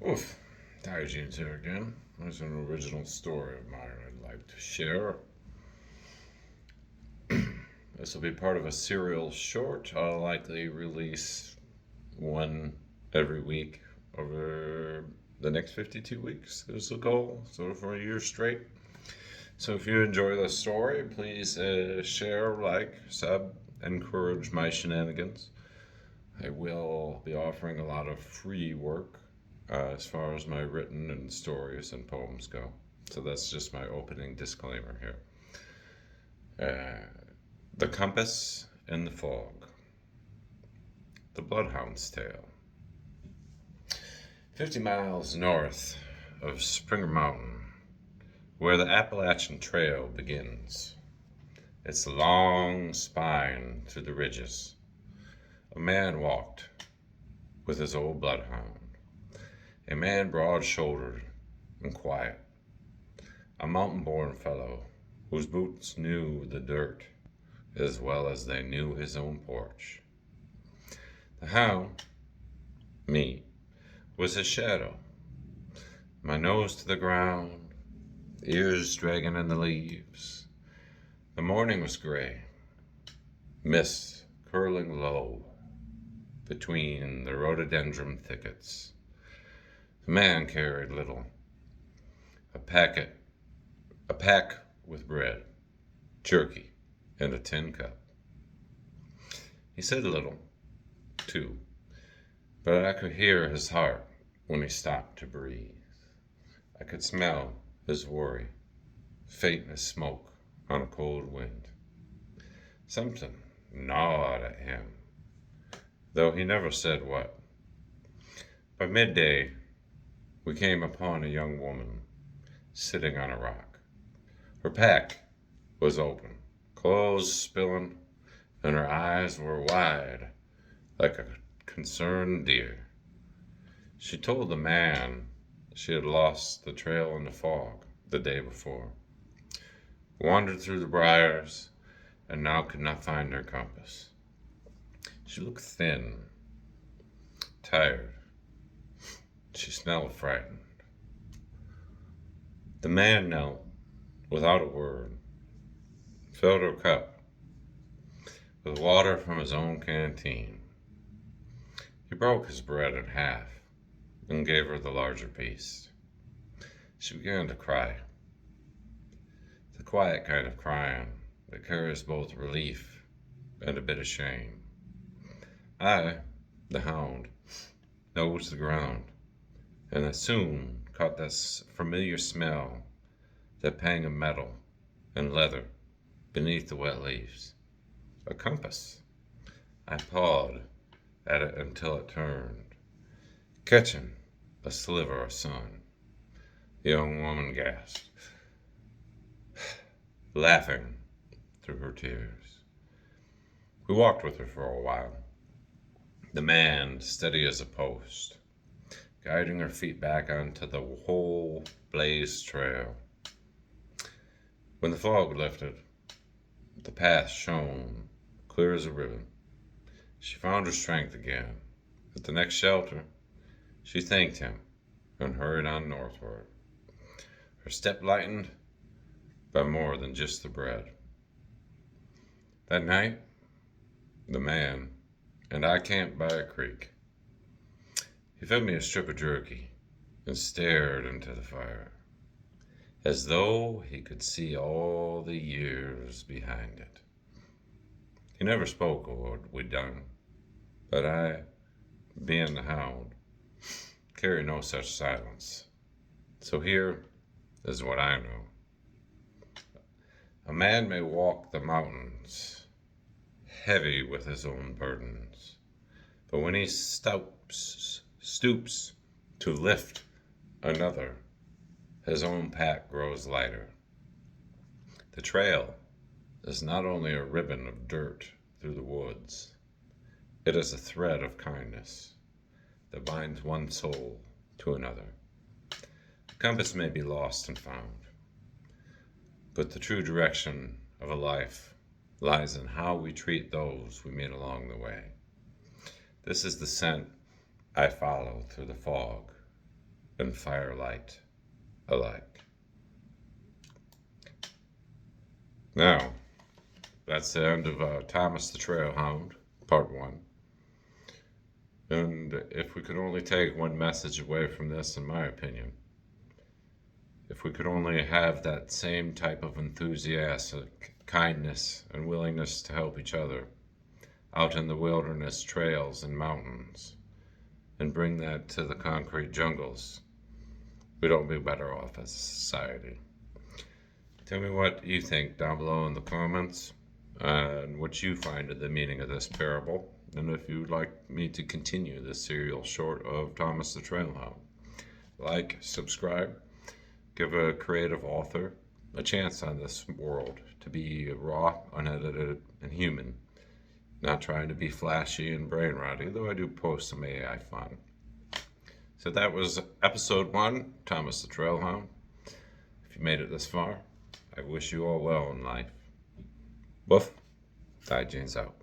Oof, Diogenes here again. There's an original story of mine I'd like to share. This will be part of a serial short. I'll likely release one every week over the next 52 weeks. There's the goal, sort of for a year straight. So if you enjoy the story, please share, like, sub, encourage my shenanigans. I will be offering a lot of free work as far as my written and stories and poems go. So that's just my opening disclaimer here. The Compass in the Fog. The Bloodhound's Tale. 50 miles north of Springer Mountain, where the Appalachian Trail begins, its long spine through the ridges, a man walked with his old bloodhound. A man broad-shouldered and quiet, a mountain-born fellow whose boots knew the dirt as well as they knew his own porch. The hound, me, was his shadow, my nose to the ground, ears dragging in the leaves. The morning was gray, mist curling low between the rhododendron thickets. The man carried little, a pack with bread, jerky, and a tin cup. He said little, too, but I could hear his heart when he stopped to breathe. I could smell his worry, faint as smoke on a cold wind. Something gnawed at him, though he never said what. By midday, we came upon a young woman sitting on a rock. Her pack was open, clothes spilling, and her eyes were wide like a concerned deer. She told the man she had lost the trail in the fog the day before, wandered through the briars, and now could not find her compass. She looked thin, tired. She smelled frightened. The man knelt without a word, filled her cup with water from his own canteen. He broke his bread in half and gave her the larger piece. She began to cry, the quiet kind of crying that carries both relief and a bit of shame. I, the hound, nosed the ground, and I soon caught that familiar smell, that pang of metal and leather beneath the wet leaves. A compass. I pawed at it until it turned, catching a sliver of sun. The young woman gasped, laughing through her tears. We walked with her for a while, the man steady as a post, guiding her feet back onto the whole blazed trail. When the fog lifted, the path shone clear as a ribbon. She found her strength again. At the next shelter, she thanked him and hurried on northward. Her step lightened by more than just the bread. That night, the man and I camped by a creek. He fed me a strip of jerky and stared into the fire, as though he could see all the years behind it. He never spoke of what we'd done, but I, being the hound, carry no such silence. So here is what I know. A man may walk the mountains, heavy with his own burdens, but when he stoops to lift another, his own pack grows lighter. The trail is not only a ribbon of dirt through the woods, it is a thread of kindness that binds one soul to another. The compass may be lost and found, but the true direction of a life lies in how we treat those we meet along the way. This is the scent I follow through the fog and firelight alike. Now, that's the end of Thomas the Trail Hound, Part 1. And if we could only take one message away from this, in my opinion, if we could only have that same type of enthusiastic kindness and willingness to help each other out in the wilderness trails and mountains, and bring that to the concrete jungles, we'd all be better off as a society. Tell me what you think down below in the comments, and what you find of the meaning of this parable, and if you'd like me to continue this serial short of Thomas the Trailhound. Like, subscribe, give a creative author a chance on this world to be raw, unedited, and human. Not trying to be flashy and brain rotty, though I do post some AI fun. So that was episode 1, Thomas the Trailhound. If you made it this far, I wish you all well in life. Woof. Diogenes out.